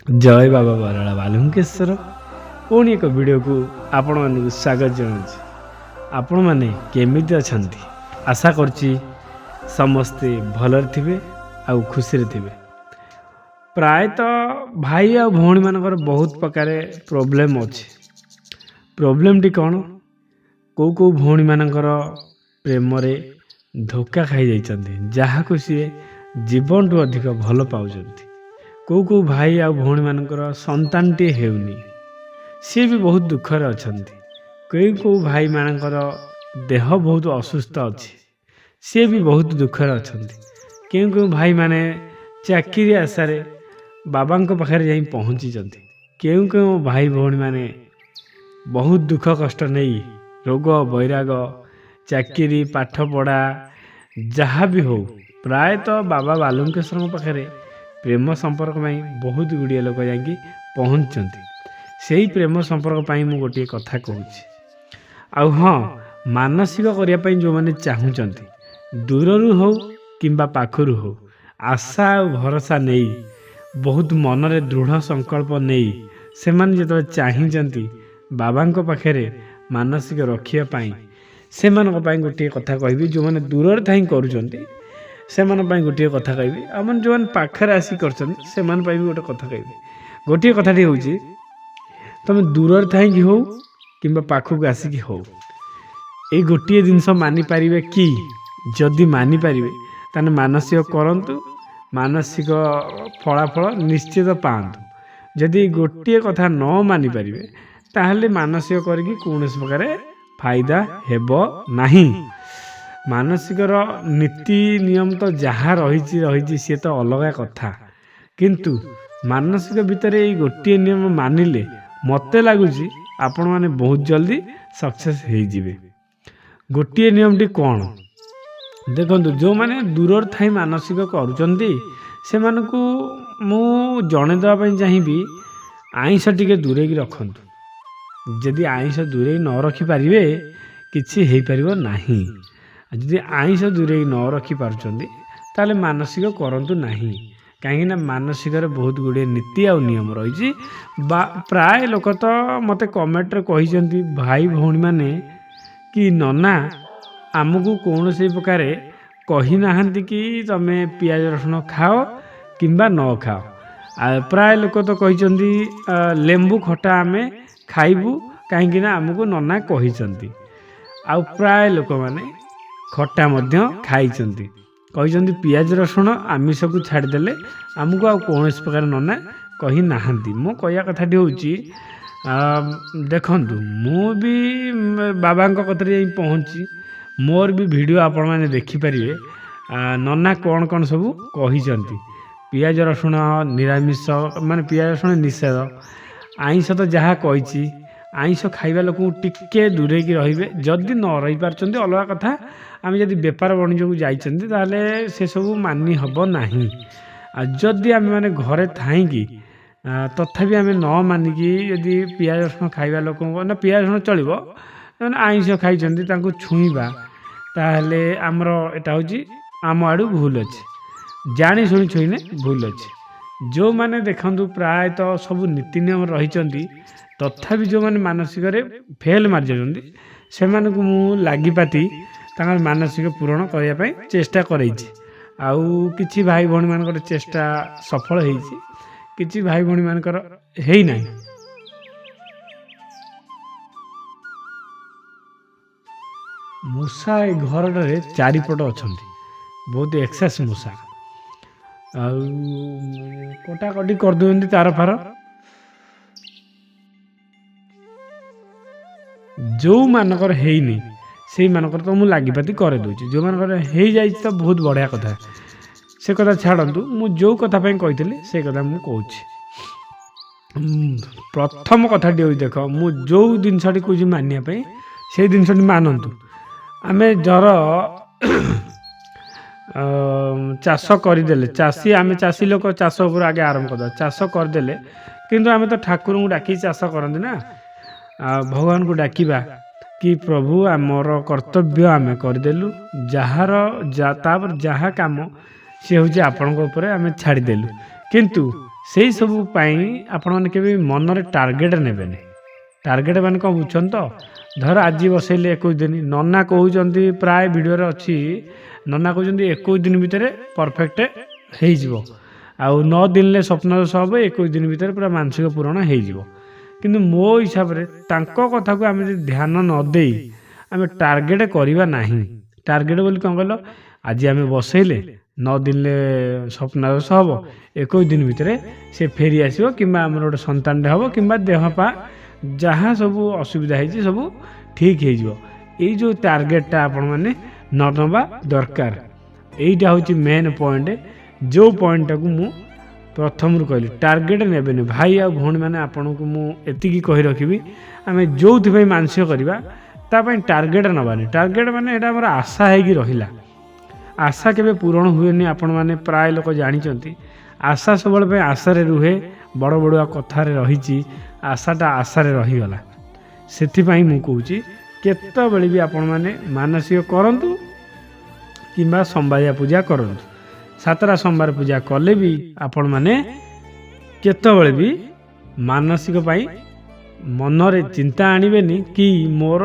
जय बाबा बराला बालुकेश्वर पुणी एक वीडियो को आपण मानक स्वागत जनाऊँ। आपण मैंने केमिति अछंती आशा करछि समस्ते भलर थिबे आ खुशी थिबे। प्रायतः भाई आ भौणी मानकर बहुत प्रकार प्रोब्लेम अच्छे। प्रोब्लेम टी कौन को भौणी मानकर प्रेम रे धोखा खाई जाइछन्ती जहा को सी जीवन टू अधिक भल पाउछन्ती। को भाई आ भौणी मानकर संतान टी हेउनी सी भी बहुत दुखरे अछन्ती। को भाई मानकर देह बहुत असुस्थ अच्छी सी भी बहुत दुखरे अछन्ती। क्यों भाई माने चाकरी आशारे बाबा पाखे जाई पहुँची। क्यों भाई भौणी माने बहुत दुख कष्ट नहीं रोग बैराग चाकरी पाठ पढ़ा जहाँ भी हो प्रायतः बाबा बालुकेश्वर पाखे प्रेम संपर्क में बहुत गुड़िया लोक जाकि पहुँचती। से ही प्रेम संपर्क पर मुझे गोटे कथा कहूँ आ हाँ मानसिक करने जो मैंने चाहूँगी दूर हो कि पाखु हो आशा और भरोसा नहीं बहुत मन रे दृढ़ संकल्प नहीं से जो चाहती बाबा पाखे मानसिक रखापी से गोटे कथा कहबी जो मैंने दूर थी करुँच से गोटे कथा कहबी आम जो मैंने पाखे आसिक कर गोटे कथा कहबी। गोटे कथाटी हूँ तुम दूर थी हो कि पाखक आसिक हो ये गोटे जिनस मानिपारे कि जदि मानिपारे ताने मानसिक करंतु मानसिक फलाफल निश्चित पातु। जदि गोटे कथा न मानिपारे ताहले मानसिक करके कौन प्रकार फायदा हेब नहीं। मानसिकर नीति नियम तो जहाँ रही सी तो अलग कथा किंतु मानसिक भितर ये गोटे नियम मानिले मते लगुच आपण मैंने बहुत जल्दी सक्सेस हो जिवे। गोटे नियम टी कौन देखो जो मैंने दूर थी मानसिक करुँच से मु जणेदेवाई चाहिए आइंष टी दूरे रखतु। जदि आइंष दूरे न रखिपारे किसी हो पार नहीं। जदि आइंष दूरे न रखिपार्चंती ताले मानसिक करंतु नहीं कहीं मानसिक बहुत गुड़े नीति आ नियम रही। प्राय लोक तो मते कमेंट रे कही भाई भौणी माने कि नना आमको कौन से प्रकार कही नाहंती कि तमे पियाज रसुण खाओ किंबा न खाओ। प्राय लोक तो कही लेंबू खटा आमे खाइबू कहीं आमको नना कही। आ प्राय लोक माने खटा मध्य खाइचंती कही पियाज रसुण आमिष को छाड़देले आमको आ कौन प्रकार नना कही नाहंती। मो कहया कथाटी हूँ देखंतु मु भी बाबा कथर पहुँची मोर भी वीडियो आपण मैंने देखिपारे नना कौन कौन सब कही पियाज रसुण निरामिष माने पियाज रसुण निषेध आइंष तो जहाँ कही आइंष खाइबा लोक टिके दूरे की रहिबे। जदि न रही पारचंती अलग कथा आम जदि बेपार वाणिज्य को जाइछंती ताले से सब मानी हब नाही। जदि आम माने घरे थाई तथापि आम न मानिकी यदि पियाज रसुण खाइबा लोक ना पियाज रसुण चलिबो आइंष खाइछंती तांको छुईबा ताहले आमर एटा होची आम आड़ू भूल अच्छे जानी शुणी छुईने भूल अच्छे। जो माने देखंतु प्रायतः सब नीति नियम रही तथापि जो माने मानसिक फेल मार जाती से मु लागिपाती मानसिक पूरण करने चेष्टा करैछि। आउ किछि भाई भौणी मानकर चेष्टा सफल होइछि किछि भाई भौणी मानकर हेई नाही। मूषा ए घर चारिपट अछंती बहुत एक्सेस मूषा कटाकटी कर दियंती तार फार। जो मानकर हेइनी से मानकर तो मु लागिपाती करे दूची जो मानकर हो जाए तो बहुत बढ़िया कथा से कथा छाड़ू मु जो कथा कही से कथा मु कहूँ। प्रथम कथाटी हो देख मु जो जिनसटी कह मानिया से जिनसटी मानतु आमे जर चाष करदे चाषी आमे चाषी लोक चाष उपर आगे आरंभ कर चाष करदे किंतु आमे तो ठाकुर को डाकी चाष करते ना भगवान को डाकिबा कि प्रभु आमर कर्तव्य आमे करदेलु जहाँ काम सी हूँ आपण आमे छाड़देलु किंतु ସେଇ ସବୁ ପାଇଁ ଆପଣମାନେ କେବେ ମନରେ ଟାର୍ଗେଟ୍ ନେବେନି। ଟାର୍ଗେଟ୍ ମାନେ କ'ଣ ବୁଝୁଛନ୍ତି ତ? ଧର ଆଜି ବସେଇଲେ 21 ଦିନ, ନନା କହୁଛନ୍ତି ପ୍ରାୟ ଭିଡ଼ିଓରେ ଅଛି, ନନା କହୁଛନ୍ତି 21 ଦିନ ଭିତରେ ପରଫେକ୍ଟ ହେଇଯିବ, ଆଉ 9 ଦିନରେ ସ୍ୱପ୍ନଦୋଷ ହେବ, 21 ଦିନ ଭିତରେ ପୁରା ମାନସିକ ପୂରଣ ହେଇଯିବ। କିନ୍ତୁ ମୋ ହିସାବରେ ତାଙ୍କ କଥାକୁ ଆମେ ଯଦି ଧ୍ୟାନ ନ ଦେଇ ଆମେ ଟାର୍ଗେଟ୍ କରିବା ନାହିଁ। ଟାର୍ଗେଟ୍ ବୋଲି କ'ଣ କହିଲ, ଆଜି ଆମେ ବସେଇଲେ 9 ଦିନରେ ସ୍ୱପ୍ନାଦେଶ ହେବ, 21 ଦିନ ଭିତରେ ସେ ଫେରି ଆସିବ, କିମ୍ବା ଆମର ଗୋଟେ ସନ୍ତାନଟେ ହେବ, କିମ୍ବା ଦେହ ପା ଯାହା ସବୁ ଅସୁବିଧା ହେଇଛି ସବୁ ଠିକ୍ ହେଇଯିବ। ଏଇ ଯେଉଁ ଟାର୍ଗେଟଟା ଆପଣମାନେ ନ ନେବା ଦରକାର। ଏଇଟା ହେଉଛି ମେନ୍ ପଏଣ୍ଟ, ଯେଉଁ ପଏଣ୍ଟଟାକୁ ମୁଁ ପ୍ରଥମରୁ କହିଲି। ଟାର୍ଗେଟ୍ ନେବେନି ଭାଇ ଆଉ ଭଉଣୀମାନେ, ଆପଣଙ୍କୁ ମୁଁ ଏତିକି କହି ରଖିବି, ଆମେ ଯେଉଁଥିପାଇଁ ମାନସିକ କରିବା ତା ପାଇଁ ଟାର୍ଗେଟ୍ ନେବାନି। ଟାର୍ଗେଟ୍ ମାନେ ଏଇଟା ଆମର ଆଶା ହେଇକି ରହିଲା। ଆଶା କେବେ ପୂରଣ ହୁଏନି, ଆପଣମାନେ ପ୍ରାୟ ଲୋକ ଜାଣିଛନ୍ତି। ଆଶା ସବୁବେଳେ ପାଇଁ ଆଶାରେ ରୁହେ, ବଡ଼ ବଡ଼ୁଆ କଥାରେ ରହିଛି, ଆଶାଟା ଆଶାରେ ରହିଗଲା। ସେଥିପାଇଁ ମୁଁ କହୁଛି, କେତେବେଳେ ବି ଆପଣମାନେ ମାନସିକ କରନ୍ତୁ କିମ୍ବା ସମ୍ବାଦିଆ ପୂଜା କରନ୍ତୁ। 7ଟା ସୋମବାର ପୂଜା କଲେ ବି ଆପଣମାନେ କେତେବେଳେ ବି ମାନସିକ ପାଇଁ ମନରେ ଚିନ୍ତା ଆଣିବେନି କି ମୋର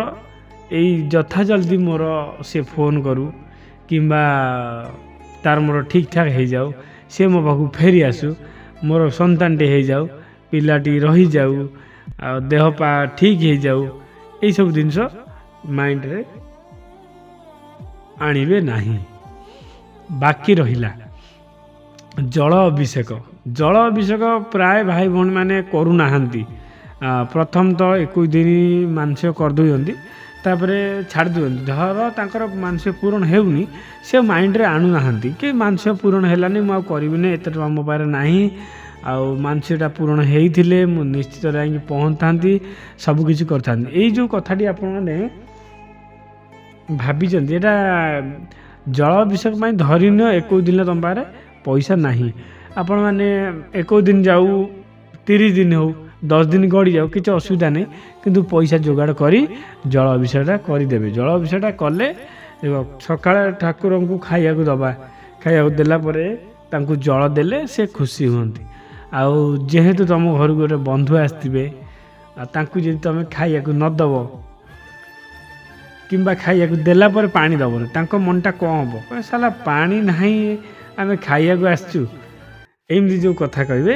ଏଇ ଯଥା ଜଲ୍ଦି ମୋର ସେ ଫୋନ୍ କରୁ, କିମ୍ବା ତାର ମୋର ଠିକ୍ ଠାକ୍ ହେଇଯାଉ, ସେ ମୋ ପାଖକୁ ଫେରି ଆସୁ, ମୋର ସନ୍ତାନଟି ହେଇଯାଉ, ପିଲାଟି ରହିଯାଉ, ଆଉ ଦେହ ପା ଠିକ୍ ହେଇଯାଉ। ଏଇସବୁ ଜିନିଷ ମାଇଣ୍ଡରେ ଆଣିବେ ନାହିଁ। ବାକି ରହିଲା ଜଳ ଅଭିଷେକ। ଜଳ ଅଭିଷେକ ପ୍ରାୟ ଭାଇ ଭଉଣୀମାନେ କରୁନାହାନ୍ତି। ପ୍ରଥମ ତ 21 ଦିନ ମାନସିକ କରିଦେଉଛନ୍ତି, ତାପରେ ଛାଡ଼ି ଦିଅନ୍ତି। ଧର ତାଙ୍କର ମାନସିକ ପୂରଣ ହେଉନି, ସେ ମାଇଣ୍ଡରେ ଆଣୁନାହାନ୍ତି କି ମାନସିକ ପୂରଣ ହେଲାନି, ମୁଁ ଆଉ କରିବିନି, ଏତେ ଟଙ୍କା ମୋ ପାଖରେ ନାହିଁ, ଆଉ ମାନସିକଟା ପୂରଣ ହେଇଥିଲେ ମୁଁ ନିଶ୍ଚିତ ଯାଇକି ପହଞ୍ଚିଥାନ୍ତି, ସବୁକିଛି କରିଥାନ୍ତି। ଏଇ ଯେଉଁ କଥାଟି ଆପଣମାନେ ଭାବିଛନ୍ତି, ଏଇଟା ଜଳ ଅଭିଷେକ ପାଇଁ ଧରିନିଅ 21 ଦିନ ତୁମ ପାଖରେ ପଇସା ନାହିଁ, ଆପଣମାନେ 21 ଦିନ ଯାଉ, 30 ଦିନ ହେଉ, 10 ଦିନ ଗଡ଼ିଯାଉ, କିଛି ଅସୁବିଧା ନାହିଁ, କିନ୍ତୁ ପଇସା ଯୋଗାଡ଼ କରି ଜଳ ଅଭିଷେକଟା କରିଦେବେ। ଜଳ ଅଭିଷେକଟା କଲେ ଦେଖ, ସକାଳେ ଠାକୁରଙ୍କୁ ଖାଇବାକୁ ଦେବା, ଖାଇବାକୁ ଦେଲା ପରେ ତାଙ୍କୁ ଜଳ ଦେଲେ ସେ ଖୁସି ହୁଅନ୍ତି। ଆଉ ଯେହେତୁ ତୁମ ଘରକୁ ଗୋଟେ ବନ୍ଧୁ ଆସିଥିବେ, ଆଉ ତାଙ୍କୁ ଯଦି ତୁମେ ଖାଇବାକୁ ନ ଦେବ, କିମ୍ବା ଖାଇବାକୁ ଦେଲା ପରେ ପାଣି ଦେବନି, ତାଙ୍କ ମନଟା କ'ଣ ହେବ, ସାଲା ପାଣି ନାହିଁ ଆମେ ଖାଇବାକୁ ଆସିଛୁ, ଏମିତି ଯେଉଁ କଥା କହିବେ,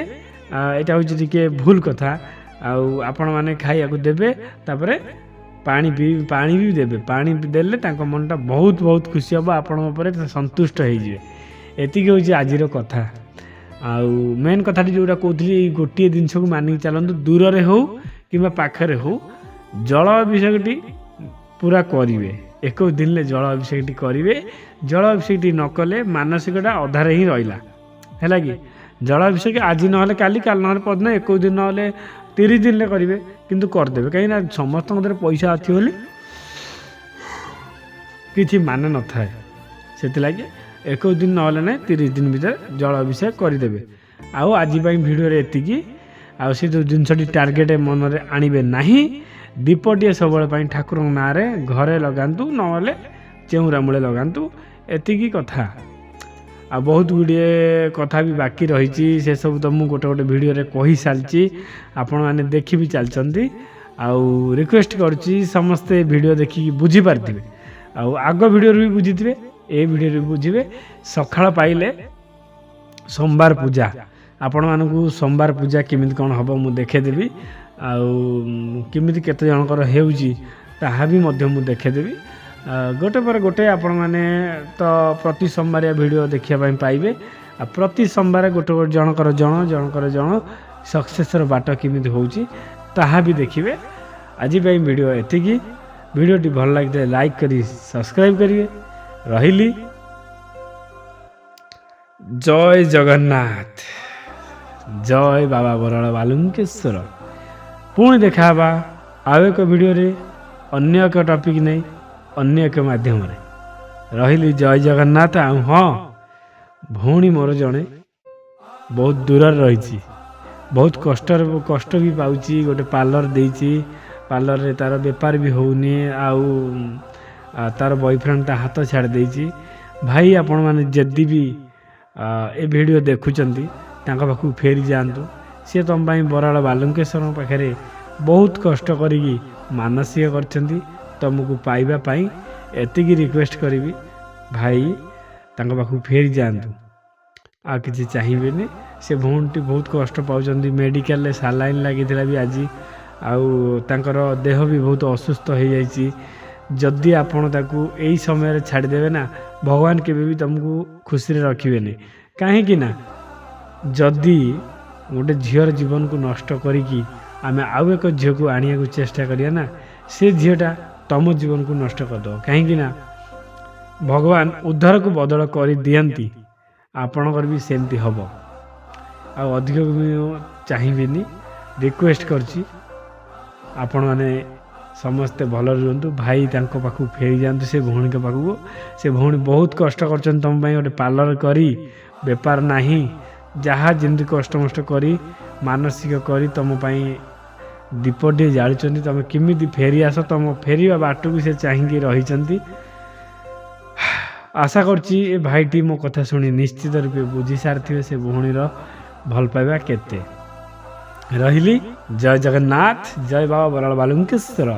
ଏଇଟା ହେଉଛି ଟିକେ ଭୁଲ କଥା। ଆଉ ଆପଣମାନେ ଖାଇବାକୁ ଦେବେ, ତାପରେ ପାଣି ବି ଦେବେ। ପାଣି ଦେଲେ ତାଙ୍କ ମନଟା ବହୁତ ବହୁତ ଖୁସି ହେବ, ଆପଣଙ୍କ ଉପରେ ସନ୍ତୁଷ୍ଟ ହେଇଯିବେ। ଏତିକି ହେଉଛି ଆଜିର କଥା। ଆଉ ମେନ୍ କଥାଟି ଯେଉଁଟା କହୁଥିଲି, ଏଇ ଗୋଟିଏ ଜିନିଷକୁ ମାନିକି ଚାଲନ୍ତୁ, ଦୂରରେ ହେଉ କିମ୍ବା ପାଖରେ ହେଉ, ଜଳ ଅଭିଷେକଟି ପୁରା କରିବେ। 21 ଦିନରେ ଜଳ ଅଭିଷେକଟି କରିବେ। ଜଳ ଅଭିଷେକଟି ନ କଲେ ମାନସିକଟା ଅଧାରେ ହିଁ ରହିଲା, ହେଲା କି? ଜଳ ଅଭିଷେକ ଆଜି ନହେଲେ କାଲି, କାଲି ନହେଲେ ପରଦିନ, 21 ଦିନ ନହେଲେ 30 ଦିନରେ କରିବେ, କିନ୍ତୁ କରିଦେବେ। କାହିଁକିନା ସମସ୍ତଙ୍କ କତିରେ ପଇସା ଅଛି ବୋଲି କିଛି ମାନେ ନଥାଏ। ସେଥିଲାଗି 21 ଦିନ ନହେଲେ ନାହିଁ, 30 ଦିନ ଭିତରେ ଜଳ ଅଭିଷେକ କରିଦେବେ। ଆଉ ଆଜି ପାଇଁ ଭିଡ଼ିଓରେ ଏତିକି। ଆଉ ସେ ଯେଉଁ ଜିନିଷଟି ଟାର୍ଗେଟ୍ ମନରେ ଆଣିବେ ନାହିଁ। ଦୀପଟିଏ ସବୁବେଳେ ପାଇଁ ଠାକୁରଙ୍କ ନାଁରେ ଘରେ ଲଗାନ୍ତୁ, ନହେଲେ ଚଉରା ମୂଳେ ଲଗାନ୍ତୁ। ଏତିକି କଥା। ଆଉ ବହୁତ ଗୁଡ଼ିଏ କଥା ବି ବାକି ରହିଛି, ସେସବୁ ତ ମୁଁ ଗୋଟେ ଗୋଟେ ଭିଡ଼ିଓରେ କହିସାରିଛି, ଆପଣମାନେ ଦେଖି ବି ଚାଲିଛନ୍ତି। ଆଉ ରିକ୍ୱେଷ୍ଟ କରୁଛି, ସମସ୍ତେ ଭିଡ଼ିଓ ଦେଖିକି ବୁଝିପାରିଥିବେ, ଆଉ ଆଗ ଭିଡ଼ିଓରୁ ବି ବୁଝିଥିବେ, ଏ ଭିଡ଼ିଓରୁ ବି ବୁଝିବେ। ସକାଳ ପାଇଲେ ସୋମବାର ପୂଜା, ଆପଣମାନଙ୍କୁ ସୋମବାର ପୂଜା କେମିତି କ'ଣ ହେବ ମୁଁ ଦେଖେଇଦେବି, ଆଉ କେମିତି କେତେ ଜଣଙ୍କର ହେଉଛି ତାହା ବି ମଧ୍ୟ ମୁଁ ଦେଖେଇଦେବି। ଗୋଟେ ପରେ ଗୋଟେ ଆପଣମାନେ ତ ପ୍ରତି ସୋମବାରିଆ ଭିଡ଼ିଓ ଦେଖିବା ପାଇଁ ପାଇବେ। ଆଉ ପ୍ରତି ସୋମବାର ଗୋଟେ ଗୋଟେ ଜଣଙ୍କର ଜଣ ସକ୍ସେସ୍ର ବାଟ କେମିତି ହେଉଛି ତାହା ବି ଦେଖିବେ। ଆଜି ପାଇଁ ଭିଡ଼ିଓ ଏତିକି। ଭିଡ଼ିଓଟି ଭଲ ଲାଗିଥିଲେ ଲାଇକ୍ କରି ସବସ୍କ୍ରାଇବ୍ କରିବେ। ରହିଲି, ଜୟ ଜଗନ୍ନାଥ, ଜୟ ବାବା ବରାଳ ବାଲୁଙ୍କେଶ୍ୱର। ପୁଣି ଦେଖା ହେବା ଆଉ ଏକ ଭିଡ଼ିଓରେ, ଅନ୍ୟ ଏକ ଟପିକ୍ ନେଇ, ଅନ୍ୟ ଏକ ମାଧ୍ୟମରେ। ରହିଲି, ଜୟ ଜଗନ୍ନାଥ। ଆଉ ହଁ, ଭଉଣୀ ମୋର ଜଣେ ବହୁତ ଦୂରରେ ରହିଛି, ବହୁତ କଷ୍ଟ ବି ପାଉଛି। ଗୋଟେ ପାର୍ଲର ଦେଇଛି, ପାର୍ଲରରେ ତା'ର ବେପାର ବି ହେଉନି, ଆଉ ତା'ର ବୟଫ୍ରେଣ୍ଡ ତା ହାତ ଛାଡ଼ି ଦେଇଛି। ଭାଇ ଆପଣମାନେ ଯଦି ବି ଏ ଭିଡ଼ିଓ ଦେଖୁଛନ୍ତି, ତାଙ୍କ ପାଖକୁ ଫେରି ଯାଆନ୍ତୁ। ସିଏ ତୁମ ପାଇଁ ବରାଳ ବାଲୁଙ୍କେଶ୍ୱରଙ୍କ ପାଖରେ ବହୁତ କଷ୍ଟ କରିକି ମାନସିକ କରିଛନ୍ତି ତୁମକୁ ପାଇବା ପାଇଁ। ଏତିକି ରିକ୍ୱେଷ୍ଟ କରିବି ଭାଇ ତାଙ୍କ ପାଖକୁ ଫେରି ଯାଆନ୍ତୁ, ଆଉ କିଛି ଚାହିଁବେନି। ସେ ଭଉଣୀଟି ବହୁତ କଷ୍ଟ ପାଉଛନ୍ତି, ମେଡ଼ିକାଲରେ ସାଲାଇନ୍ ଲାଗିଥିଲା ବି ଆଜି, ଆଉ ତାଙ୍କର ଦେହ ବି ବହୁତ ଅସୁସ୍ଥ ହୋଇଯାଇଛି। ଯଦି ଆପଣ ତାକୁ ଏଇ ସମୟରେ ଛାଡ଼ିଦେବେ ନା, ଭଗବାନ କେବେ ବି ତୁମକୁ ଖୁସିରେ ରଖିବେନି। କାହିଁକି ନା ଯଦି ଗୋଟେ ଝିଅର ଜୀବନକୁ ନଷ୍ଟ କରିକି ଆମେ ଆଉ ଏକ ଝିଅକୁ ଆଣିବାକୁ ଚେଷ୍ଟା କରିବା ନା, ସେ ଝିଅଟା ତୁମ ଜୀବନକୁ ନଷ୍ଟ କରିଦେବ। କାହିଁକି ନା ଭଗବାନ ଉଦ୍ଧାରକୁ ବଦଳ କରିଦିଅନ୍ତି, ଆପଣଙ୍କର ବି ସେମିତି ହେବ। ଆଉ ଅଧିକ ମୁଁ ଚାହିଁବିନି, ରିକ୍ୱେଷ୍ଟ କରୁଛି ଆପଣମାନେ ସମସ୍ତେ ଭଲରେ ରୁହନ୍ତୁ। ଭାଇ ତାଙ୍କ ପାଖକୁ ଫେରି ଯାଆନ୍ତୁ, ସେ ଭଉଣୀଙ୍କ ପାଖକୁ। ସେ ଭଉଣୀ ବହୁତ କଷ୍ଟ କରିଛନ୍ତି ତୁମ ପାଇଁ, ଗୋଟେ ପାର୍ଲର କରି ବେପାର ନାହିଁ, ଯାହା ଯେମିତି କଷ୍ଟମଷ୍ଟ କରି ମାନସିକ କରି ତୁମ ପାଇଁ ଦୀପଟିଏ ଜାଳୁଛନ୍ତି। ତୁମେ କେମିତି ଫେରି ଆସ, ତୁମ ଫେରିବା ବାଟକୁ ସେ ଚାହିଁକି ରହିଛନ୍ତି। ଆଶା କରୁଛି ଏ ଭାଇଟି ମୋ କଥା ଶୁଣି ନିଶ୍ଚିତ ରୂପେ ବୁଝି ସାରିଥିବେ ସେ ଭଉଣୀର ଭଲ ପାଇବା କେତେ। ରହିଲି, ଜୟ ଜଗନ୍ନାଥ, ଜୟ ବାବା ବରାଳ ବାଲୁଙ୍କେଶ୍ୱର।